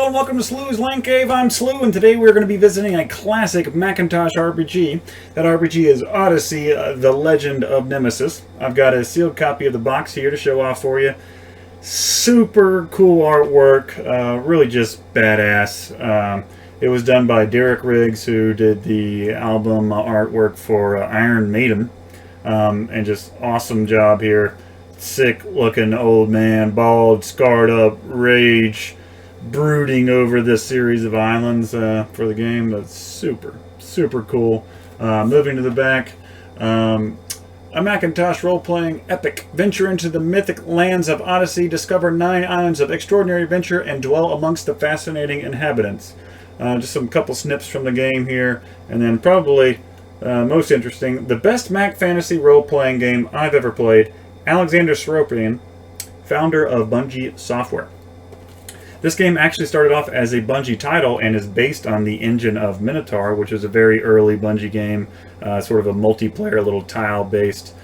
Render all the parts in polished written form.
and welcome to Slew's Land Cave. I'm Slew, and today we're going to be visiting a classic Macintosh RPG. That RPG is Odyssey, The Legend of Nemesis. I've got a sealed copy of the box here to show off for you. Super cool artwork, really just badass. It was done by Derek Riggs, who did the album artwork for Iron Maiden, and just awesome job here. Sick looking old man, bald, scarred up, rage, brooding over this series of islands for the game. That's super cool. Moving to the back, a Macintosh role-playing epic. Venture into the mythic lands of Odyssey, discover 9 islands of extraordinary adventure, and dwell amongst the fascinating inhabitants. Just some couple snips from the game here, and then probably most interesting, the best Mac fantasy role-playing game I've ever played. Alexander Soropian, founder of Bungie Software. This game actually started off as a Bungie title and is based on the engine of Minotaur, which is a very early Bungie game, sort of a multiplayer, little tile-based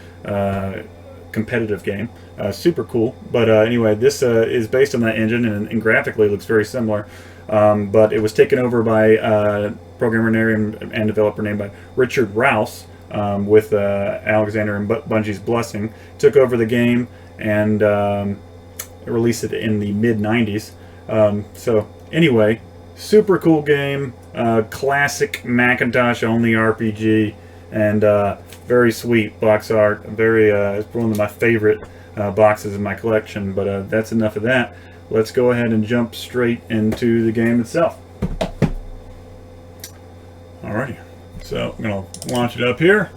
competitive game. Super cool. But anyway, this is based on that engine and graphically looks very similar. But it was taken over by a programmer and developer named by Richard Rouse, with Alexander and Bungie's blessing. Took over the game and released it in the mid-90s. So anyway, super cool game, classic Macintosh only RPG, and very sweet box art. It's one of my favorite boxes in my collection. But that's enough of that. Let's go ahead and jump straight into the game itself. Alrighty, so I'm gonna launch it up here.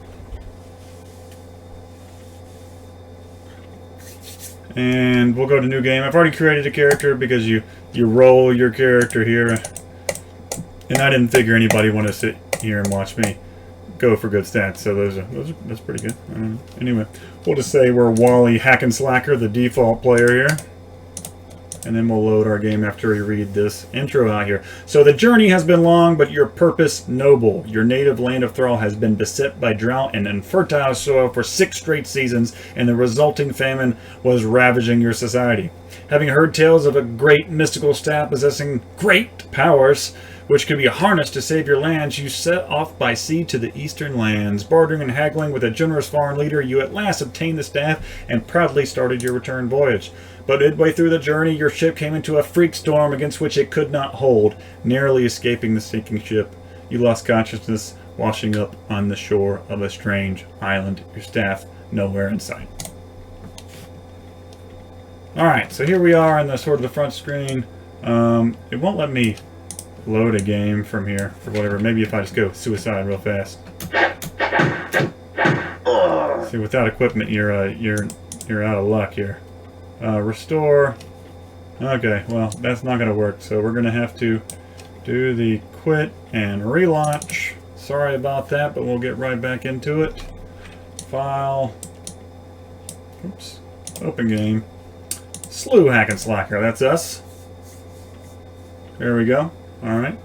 And we'll go to new game. I've already created a character because you roll your character here, and I didn't figure anybody want to sit here and watch me go for good stats. So that's pretty good. Anyway, we'll just say we're Wally Hackenslacker, the default player here. And then we'll load our game after we read this intro out here. So the journey has been long, but your purpose noble. Your native land of Thrall has been beset by drought and infertile soil for 6 straight seasons, and the resulting famine was ravaging your society. Having heard tales of a great mystical staff possessing great powers, which could be harnessed to save your lands, you set off by sea to the eastern lands. Bartering and haggling with a generous foreign leader, you at last obtained the staff and proudly started your return voyage. But midway through the journey, your ship came into a freak storm against which it could not hold, narrowly escaping the sinking ship. You lost consciousness, washing up on the shore of a strange island, your staff nowhere in sight. Alright, so here we are in the sort of the front screen. It won't let me load a game from here for whatever. Maybe if I just go suicide real fast. See, without equipment, you're out of luck here. Restore. Okay, well, that's not going to work, so we're going to have to do the quit and relaunch. Sorry about that, but we'll get right back into it. File. Oops. Open game. Slew Hackenslacker, that's us. There we go. Alright.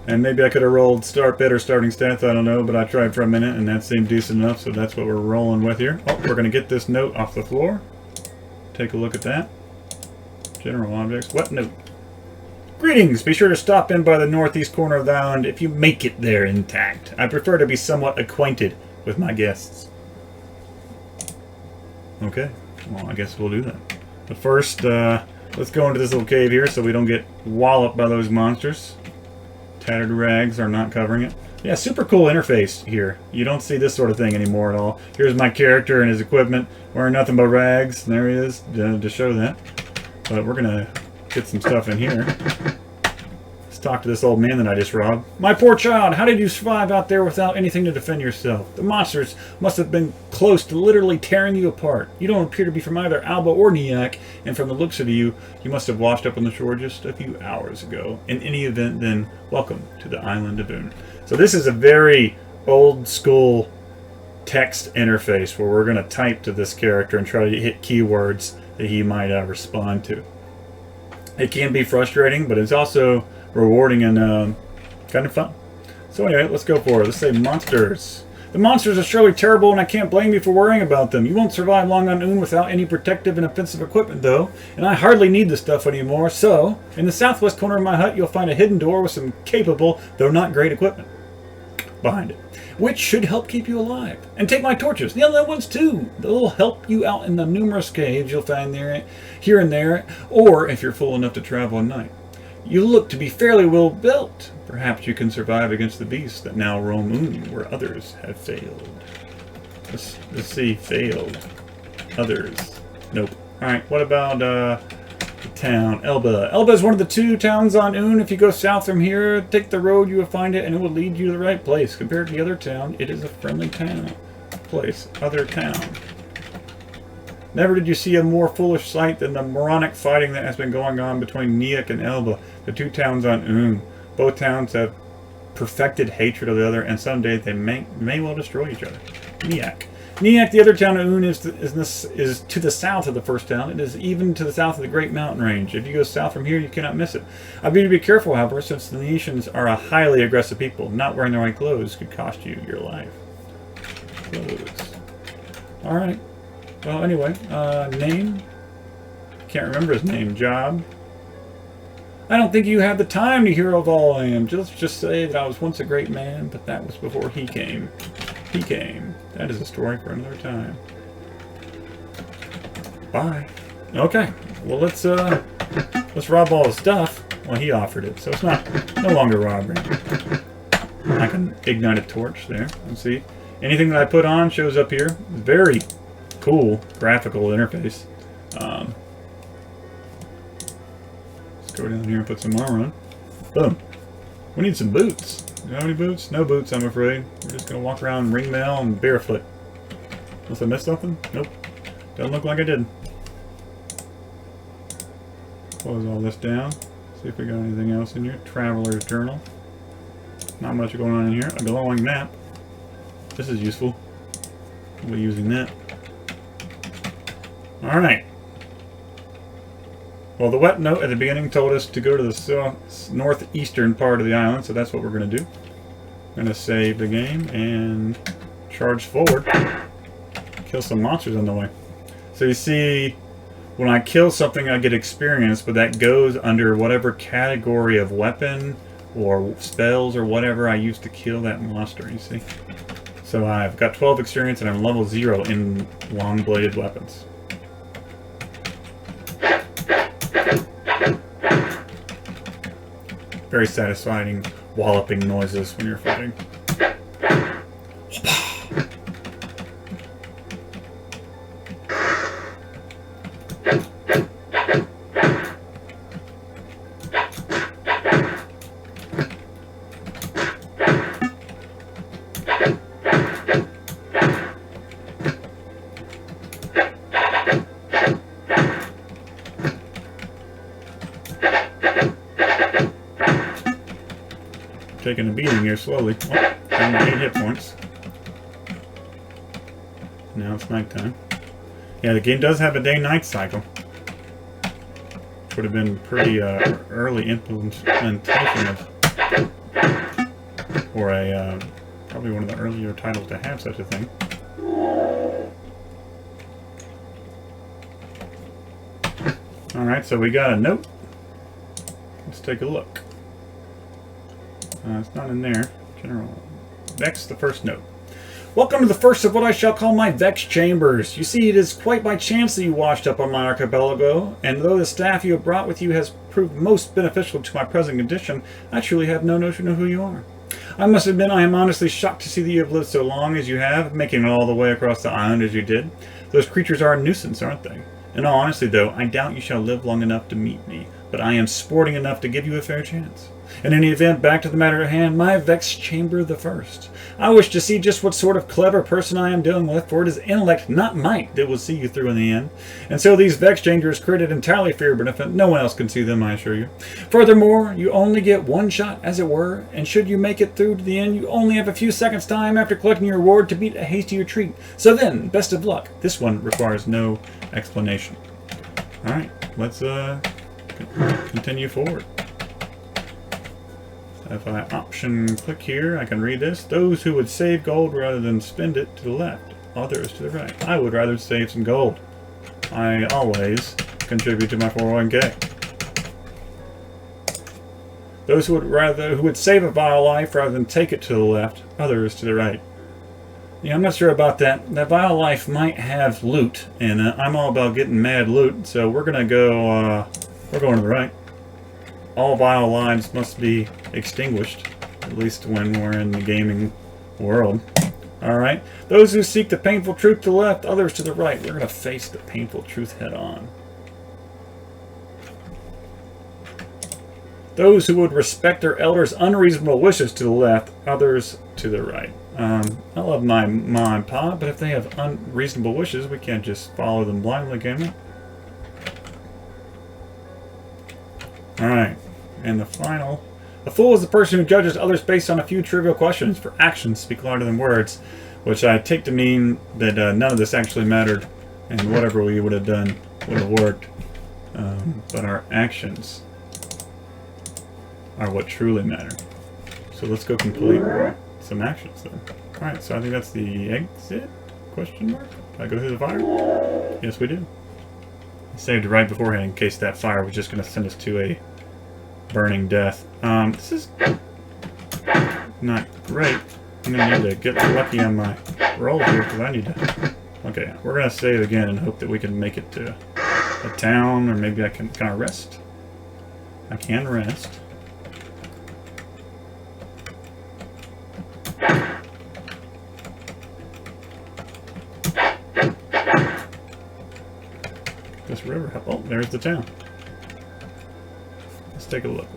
And maybe I could have rolled start bid or starting stats, I don't know, but I tried for a minute and that seemed decent enough, so that's what we're rolling with here. Oh, we're going to get this note off the floor. Take a look at that. General objects. What note? Greetings! Be sure to stop in by the northeast corner of the island if you make it there intact. I prefer to be somewhat acquainted with my guests. Okay. Well, I guess we'll do that. But first, let's go into this little cave here so we don't get walloped by those monsters. Tattered rags are not covering it. Yeah, super cool interface here. You don't see this sort of thing anymore at all. Here's my character and his equipment wearing nothing but rags. And there he is to show that. But we're going to get some stuff in here. Let's talk to this old man that I just robbed. My poor child, how did you survive out there without anything to defend yourself? The monsters must have been close to literally tearing you apart. You don't appear to be from either Elba or Nyack, and from the looks of you, you must have washed up on the shore just a few hours ago. In any event, then, welcome to the island of Boone. So this is a very old school text interface where we're going to type to this character and try to hit keywords that he might respond to. It can be frustrating, but it's also rewarding and kind of fun. So anyway, let's go for it. Let's say monsters. The monsters are surely terrible, and I can't blame you for worrying about them. You won't survive long on Oon without any protective and offensive equipment, though, and I hardly need the stuff anymore, so, in the southwest corner of my hut, you'll find a hidden door with some capable, though not great equipment behind it, which should help keep you alive. And take my torches, the other ones too. They'll help you out in the numerous caves you'll find there, here and there, or if you're fool enough to travel at night. You look to be fairly well built. Perhaps you can survive against the beasts that now roam Oon, where others have failed. Let's see, failed. Others. Nope. Alright, what about the town? Elba. Elba is one of the 2 towns on Oon. If you go south from here, take the road, you will find it, and it will lead you to the right place. Compared to the other town, it is a friendly town. Place. Other town. Never did you see a more foolish sight than the moronic fighting that has been going on between Neak and Elba, the 2 towns on Oon. Both towns have perfected hatred of the other, and someday they may well destroy each other. Neak. Neak, the other town of Oon, is to the south of the first town. It is even to the south of the Great Mountain Range. If you go south from here, you cannot miss it. I bid you to be careful, however, since the Nations are a highly aggressive people. Not wearing the right clothes could cost you your life. Clothes. Alright. Well, anyway, name? Can't remember his name. Job? I don't think you have the time to hear of all I am. Just say that I was once a great man, but that was before he came. He came. That is a story for another time. Bye. Okay. Well, let's rob all his stuff. Well, he offered it, so it's no longer robbery. I can ignite a torch there. Let's see. Anything that I put on shows up here. Very cool graphical interface. Let's go down here and put some armor on. Boom. We need some boots. Do you have any boots? No boots, I'm afraid. We're just going to walk around ring mail and barefoot. Unless I missed something? Nope. Doesn't look like I did. Close all this down. See if we got anything else in here. Traveler's Journal. Not much going on in here. A glowing map. This is useful. We'll be using that. Alright. Well, the wet note at the beginning told us to go to the northeastern part of the island, so that's what we're going to do. I'm going to save the game and charge forward. Kill some monsters on the way. So you see, when I kill something, I get experience, but that goes under whatever category of weapon or spells or whatever I used to kill that monster, you see. So I've got 12 experience and I'm level 0 in long-bladed weapons. Very satisfying walloping noises when you're fighting. Taking a beating here slowly. Oh, 8 hit points. Now it's nighttime. Yeah, the game does have a day-night cycle. Would have been pretty early implementation of, or a probably one of the earlier titles to have such a thing. All right, so we got a note. Let's take a look. It's not in there. General. Vex, the first note. Welcome to the first of what I shall call my Vex chambers. You see, it is quite by chance that you washed up on my archipelago, and though the staff you have brought with you has proved most beneficial to my present condition, I truly have no notion of who you are. I must admit I am honestly shocked to see that you have lived so long as you have, making it all the way across the island as you did. Those creatures are a nuisance, aren't they? In all honesty, though, I doubt you shall live long enough to meet me, but I am sporting enough to give you a fair chance. In any event, back to the matter at hand, my Vex Chamber the First. I wish to see just what sort of clever person I am dealing with, for it is intellect, not might, that will see you through in the end. And so these Vex Chambers created entirely for your benefit. No one else can see them, I assure you. Furthermore, you only get one shot, as it were, and should you make it through to the end, you only have a few seconds' time after collecting your reward to beat a hasty retreat. So then, best of luck. This one requires no explanation. Alright, let's continue forward. If I option click here, I can read this. Those who would save gold rather than spend it to the left. Others to the right. I would rather save some gold. I always contribute to my 401k. Those who would save a vial life rather than take it to the left. Others to the right. Yeah, I'm not sure about that. That vial life might have loot, and I'm all about getting mad loot, so we're gonna go. We're going to the right. All vial lives must be extinguished, at least when we're in the gaming world. Alright. Those who seek the painful truth to the left, others to the right. We're going to face the painful truth head on. Those who would respect their elders' unreasonable wishes to the left, others to the right. I love my mom and pop, but if they have unreasonable wishes, we can't just follow them blindly, can we? Alright. And the final. A fool is the person who judges others based on a few trivial questions, for actions speak louder than words, which I take to mean that none of this actually mattered, and whatever we would have done would have worked. But our actions are what truly matter. So let's go complete some actions then. Alright, so I think that's the exit? Question mark? Did I go through the fire? Yes, we do. I saved it right beforehand in case that fire was just going to send us to a burning death. This is not great. I'm going to need to get lucky on my roll here because I need to... Okay, we're going to save again and hope that we can make it to a town, or maybe I can kind of rest. I can rest. This river... Oh, there's the town. Let's take a look.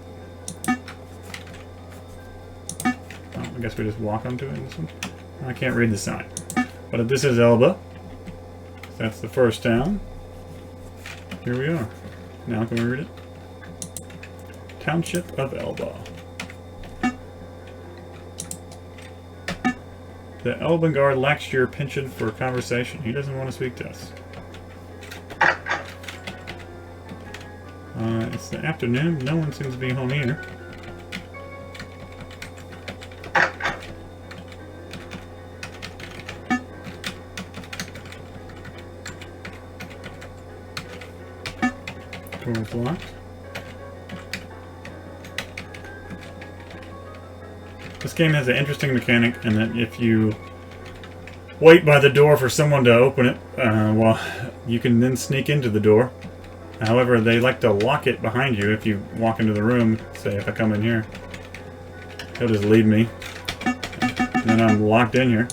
Oh, I guess we just walk onto it in this one. I can't read the sign. But if this is Elba, that's the first town. Here we are. Now can we read it? Township of Elba. The Elban guard lacks your penchant for conversation. He doesn't want to speak to us. It's the afternoon. No one seems to be home either. Door's locked. This game has an interesting mechanic in that if you wait by the door for someone to open it, well, you can then sneak into the door. However, they like to lock it behind you if you walk into the room. Say, if I come in here, he'll just leave me. And then I'm locked in here.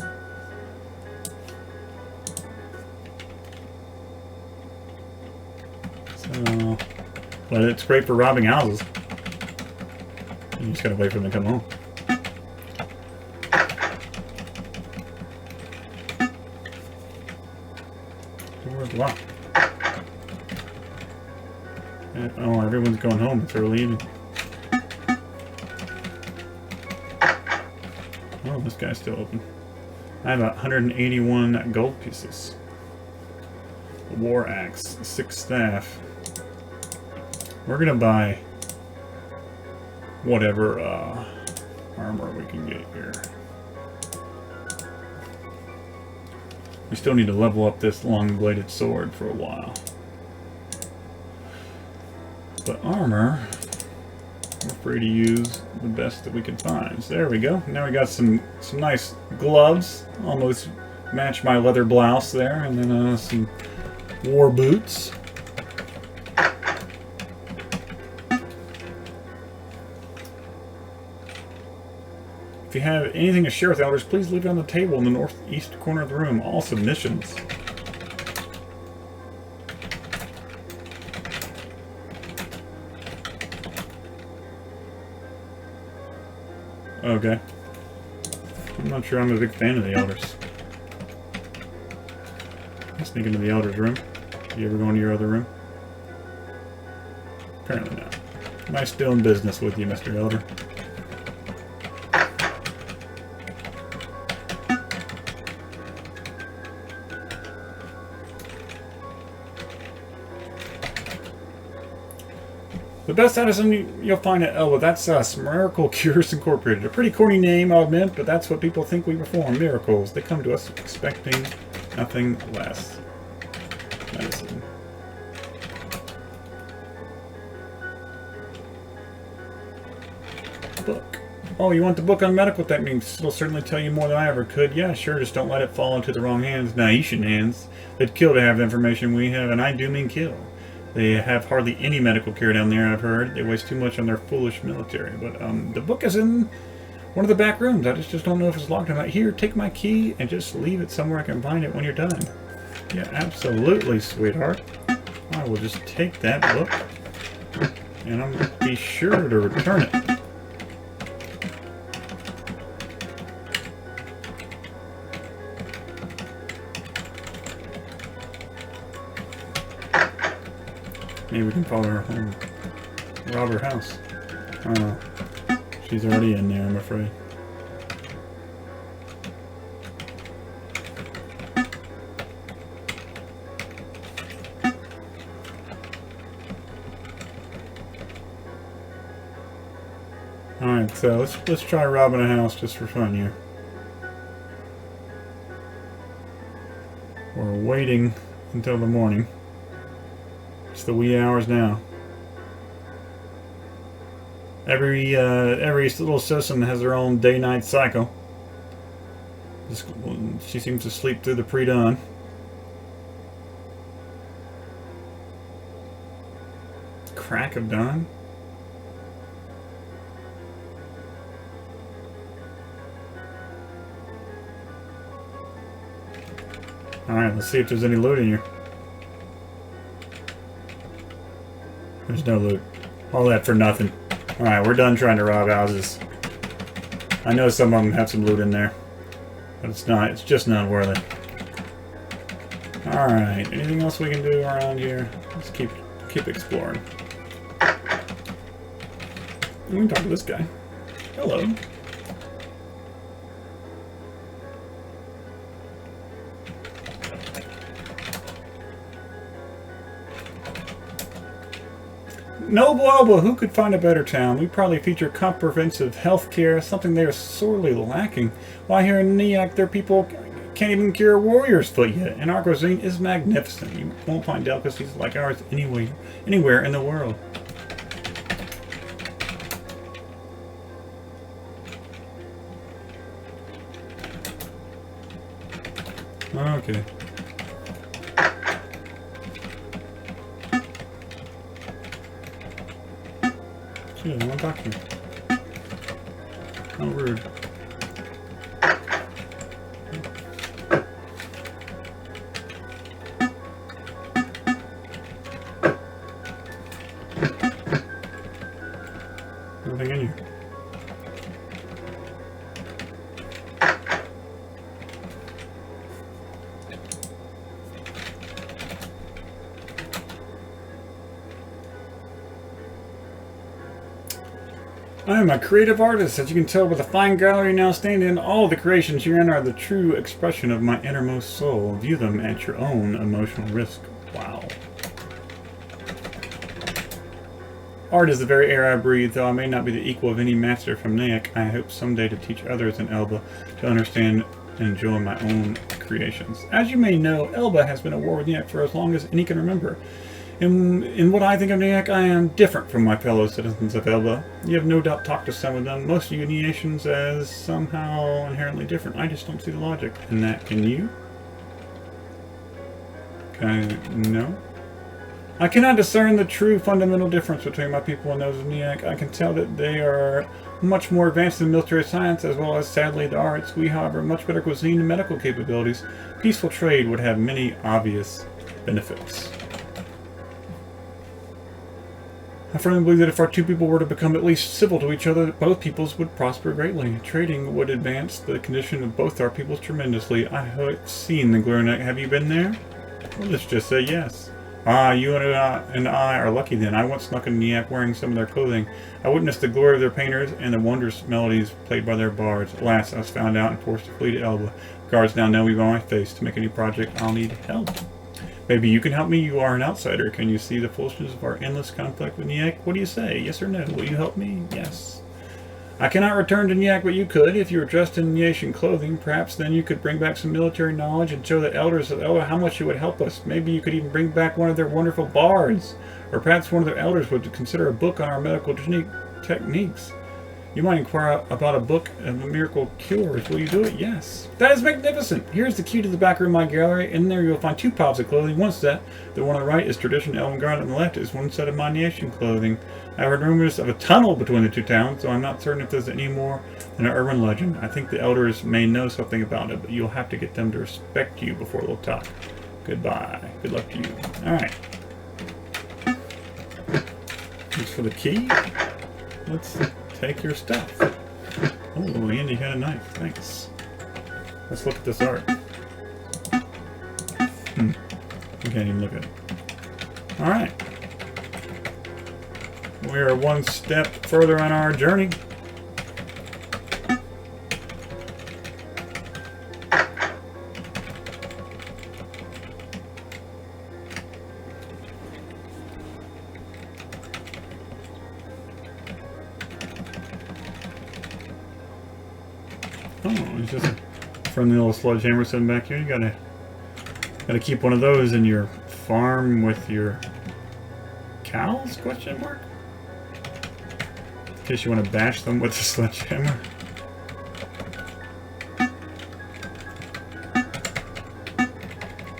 So, but it's great for robbing houses. You just gotta wait for them to come home. Door's locked. Oh, everyone's going home. It's early evening. Oh, this guy's still open. I have 181 gold pieces. A war axe, 6 staff. We're gonna buy whatever armor we can get here. We still need to level up this long-bladed sword for a while. But armor, we're free to use the best that we can find. So there we go. Now we got some nice gloves. Almost match my leather blouse there. And then some war boots. If you have anything to share with the elders, please leave it on the table in the northeast corner of the room. All submissions. Okay. I'm not sure I'm a big fan of the elders. I sneak into the elders' room. You ever go into your other room? Apparently not. Am I still in business with you, Mr. Elder? The best medicine you'll find at Elba, that's us, Miracle Cures Incorporated. A pretty corny name, I'll admit, but that's what people think we perform, miracles. They come to us expecting nothing less. Medicine. Book. Oh, you want the book on medical techniques? It'll certainly tell you more than I ever could. Yeah, sure, just don't let it fall into the wrong hands. Naishan hands. They'd kill to have the information we have, and I do mean kill. They have hardly any medical care down there, I've heard. They waste too much on their foolish military. But the book is in one of the back rooms. I just don't know if it's locked or not. Here, take my key and just leave it somewhere I can find it when you're done. Yeah, absolutely, sweetheart. I will just take that book, and I'm going to be sure to return it. Maybe we can follow her home. Rob her house. Oh, she's already in there, I'm afraid. Alright, so let's try robbing a house just for fun here. We're waiting until the morning. It's the wee hours now. Every little citizen has their own day-night cycle. She seems to sleep through the pre-dawn. Crack of dawn? Alright, let's see if there's any loot in here. There's no loot. All that for nothing. Alright, we're done trying to rob houses. I know some of them have some loot in there. But it's just not worth it. Alright, anything else we can do around here? Let's keep exploring. We can talk to this guy. Hello. Noble Elba, who could find a better town? We probably feature comprehensive health care, something they are sorely lacking. Why here in Neak, their people can't even cure a warrior's foot yet, and our cuisine is magnificent. You won't find delicacies like ours anywhere in the world. Okay. She doesn't want to talk to you. How rude. Nothing in here. I am a creative artist. As you can tell by the fine gallery now standing, all the creations herein are the true expression of my innermost soul. View them at your own emotional risk. Wow. Art is the very air I breathe. Though I may not be the equal of any master from Neak, I hope someday to teach others in Elba to understand and enjoy my own creations. As you may know, Elba has been at war with Neak for as long as any can remember. In what I think of Neak, I am different from my fellow citizens of Elba. You have no doubt talked to some of them, most of you nations as somehow inherently different. I just don't see the logic in that. Can you? No? I cannot discern the true fundamental difference between my people and those of Neak. I can tell that they are much more advanced in military science as well as, sadly, the arts. We, however, have much better cuisine and medical capabilities. Peaceful trade would have many obvious benefits. I firmly believe that if our two people were to become at least civil to each other, both peoples would prosper greatly. Trading would advance the condition of both our peoples tremendously. I have seen the Glurnak. Have you been there? Well, let's just say yes. Ah, you and I are lucky then. I once snuck in Neak wearing some of their clothing. I witnessed the glory of their painters and the wondrous melodies played by their bards. Alas, I was found out and forced to flee to Elba. Guards now know me by my face. To make any project, I'll need help. Maybe you can help me? You are an outsider. Can you see the foolishness of our endless conflict with Nyack? What do you say? Yes or no? Will you help me? Yes. I cannot return to Nyack, but you could. If you were dressed in Nyacian clothing, perhaps then you could bring back some military knowledge and show the elders of Elba how much you would help us. Maybe you could even bring back one of their wonderful bards. Or perhaps one of their elders would consider a book on our medical techniques. You might inquire about a book of miracle cures. Will you do it? Yes. That is magnificent. Here's the key to the back room of my gallery. In there you'll find 2 piles of clothing. One set, the one on the right, is traditional Elven garment. On the left is one set of my Nyacian clothing. I heard rumors of a tunnel between the 2 towns, so I'm not certain if there's any more than an urban legend. I think the elders may know something about it, but you'll have to get them to respect you before they'll talk. Goodbye. Good luck to you. Alright. Thanks for the key. Let's take your stuff. Oh, Andy had a knife. Thanks. Let's look at this art. We can't even look at it. Alright. We are one step further on our journey. Oh, it's just a friendly little sledgehammer sitting back here. You gotta keep one of those in your farm with your cows? Question mark? In case you want to bash them with the sledgehammer.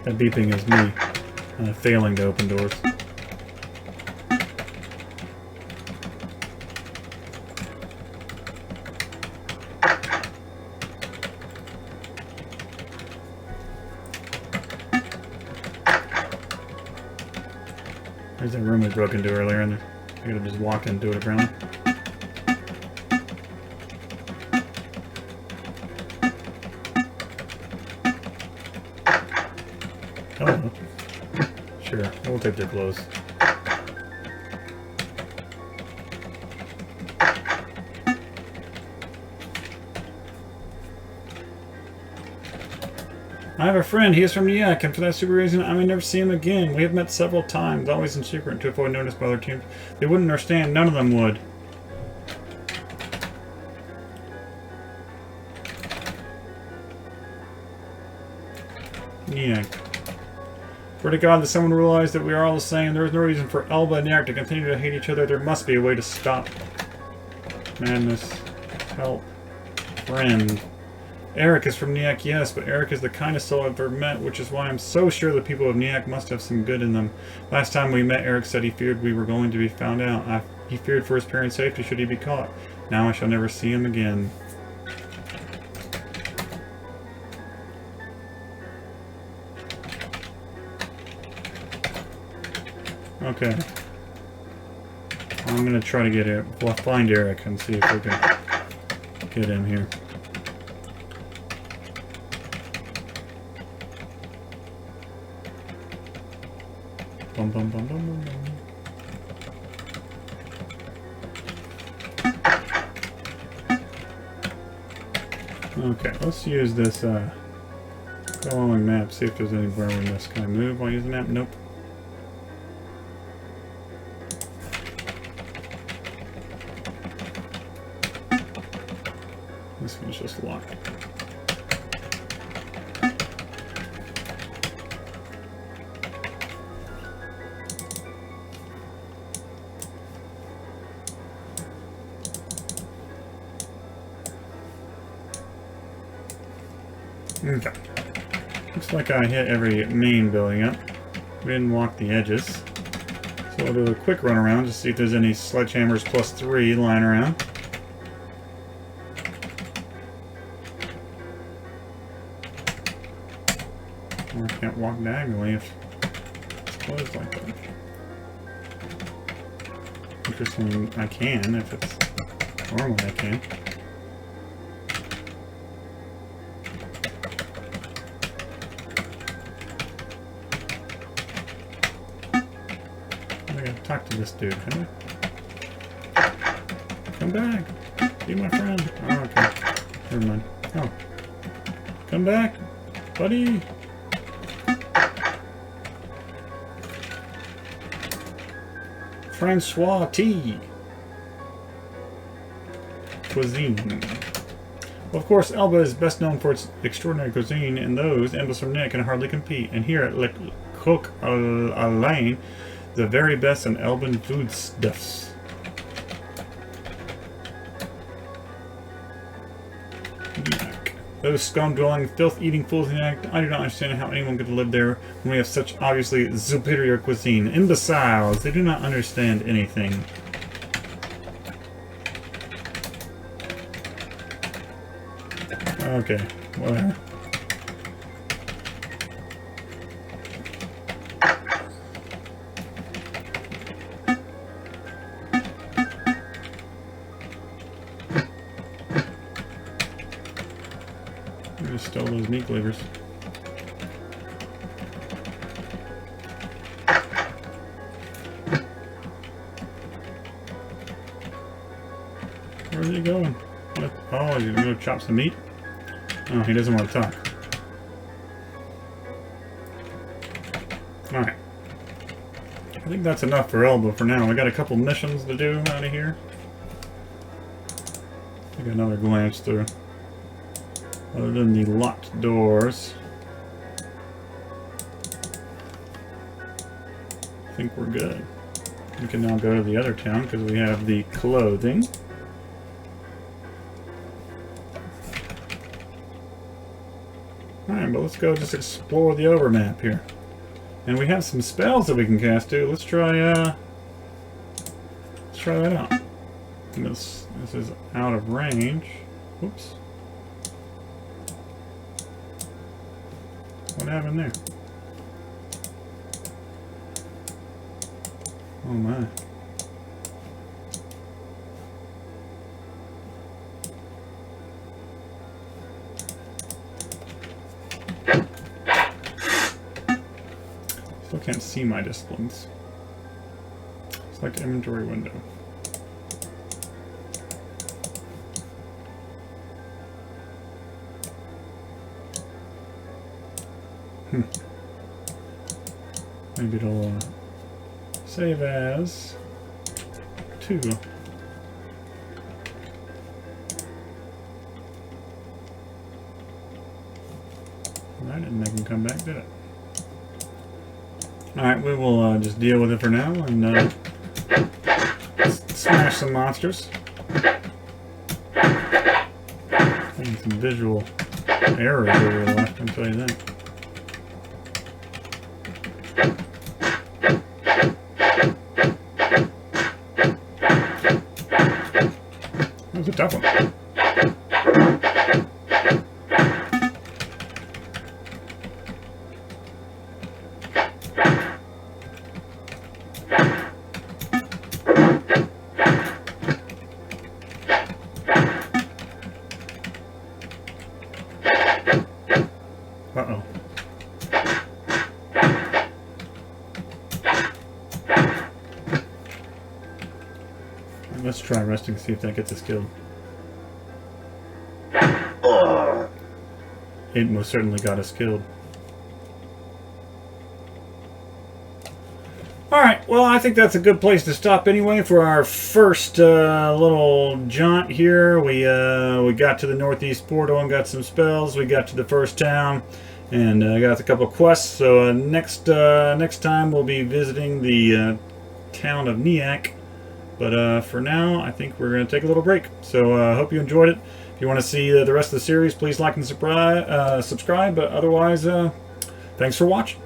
That beeping is me failing to open doors. There's that room we broke into earlier, and I could have just walked into it apparently. Oh, sure, we'll take their clothes. I have a friend, he is from Nyack, and for that super reason I may never see him again. We have met several times, always in secret, to avoid notice by other teams. They wouldn't understand, none of them would. Nyack. Pray to God that someone realized that we are all the same. There is no reason for Elba and Nyack to continue to hate each other. There must be a way to stop madness. Help. Friend. Eric is from Nyack, yes, but Eric is the kindest soul I've ever met, which is why I'm so sure the people of Nyack must have some good in them. Last time we met, Eric said he feared we were going to be found out. He feared for his parents' safety should he be caught. Now I shall never see him again. Okay. I'm gonna try to get it. We'll find Eric and see if we can get him here. Bum, bum, bum, bum, bum, bum. Okay, let's use this following map, see if there's anywhere we missed. Can I move while using the map? Nope. This one's just locked. Okay. Looks like I hit every main building up. We didn't walk the edges. So I'll do a quick run around to see if there's any sledgehammers +3 lying around. Or I can't walk diagonally if it's closed like that. Interesting, I can if it's normally I can. Talk to this dude, can I? Come back! Be my friend! Oh, okay. Never mind. Oh. Come back! Buddy! Francois tea. Cuisine. Well, of course, Elba is best known for its extraordinary cuisine, and those endless from Nick can hardly compete. And here at Le Coq Alain, the very best in Elban foodstuffs. Yuck. Those scum-dwelling, filth-eating fools in the act. I do not understand how anyone could live there when we have such obviously superior cuisine. Imbeciles. They do not understand anything. Okay, whatever. I just stole those meat cleavers. Where's he going? What? Oh, he's gonna go chop some meat? Oh, he doesn't want to talk. Alright. I think that's enough for Elba for now. We got a couple missions to do out of here. Take another glance through. Other than the locked doors, I think we're good. We can now go to the other town because we have the clothing. Alright, but let's go just explore the overmap here. And we have some spells that we can cast too. Let's try that out. This is out of range. Whoops. What happened there? Oh my. Still can't see my disciplines. Select inventory window. Maybe it'll save as 2. That didn't make him come back, did it? Alright, we will just deal with it for now and smash some monsters. Some visual errors over the left, I'll tell you that. That was a tough one. Uh-oh. Let's try resting to see if that gets us killed. It most certainly got us killed. Alright, well I think that's a good place to stop anyway for our first little jaunt here. We got to the northeast portal and got some spells. We got to the first town and got a couple quests. So next time we'll be visiting the town of Niak. But for now, I think we're going to take a little break. So I hope you enjoyed it. If you want to see the rest of the series, please like and subscribe. But otherwise, thanks for watching.